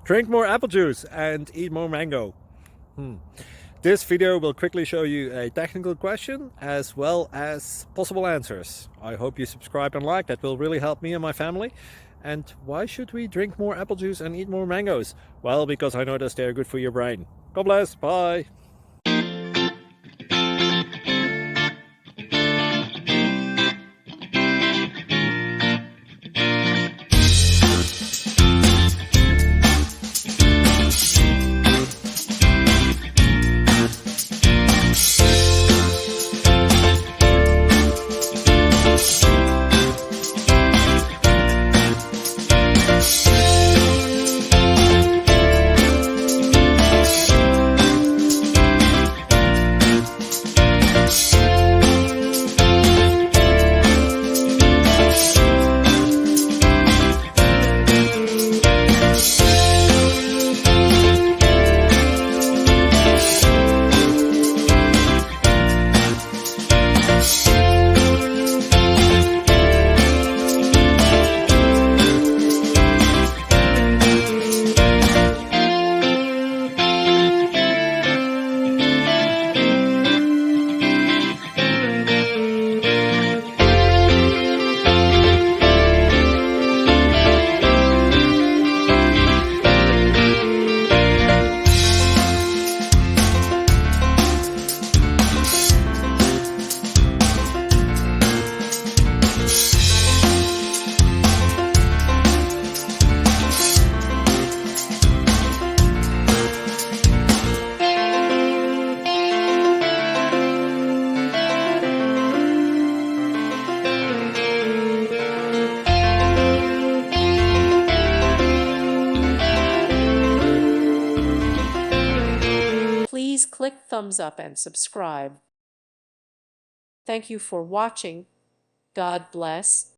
Drink more apple juice and eat more mango. This video will quickly show you a technical question as well as possible answers. I hope you subscribe and like, that will really help me and my family. And why should we drink more apple juice and eat more mangoes? Well, because I noticed they're good for your brain. God bless, bye! Please click thumbs up and subscribe. Thank you for watching. God bless.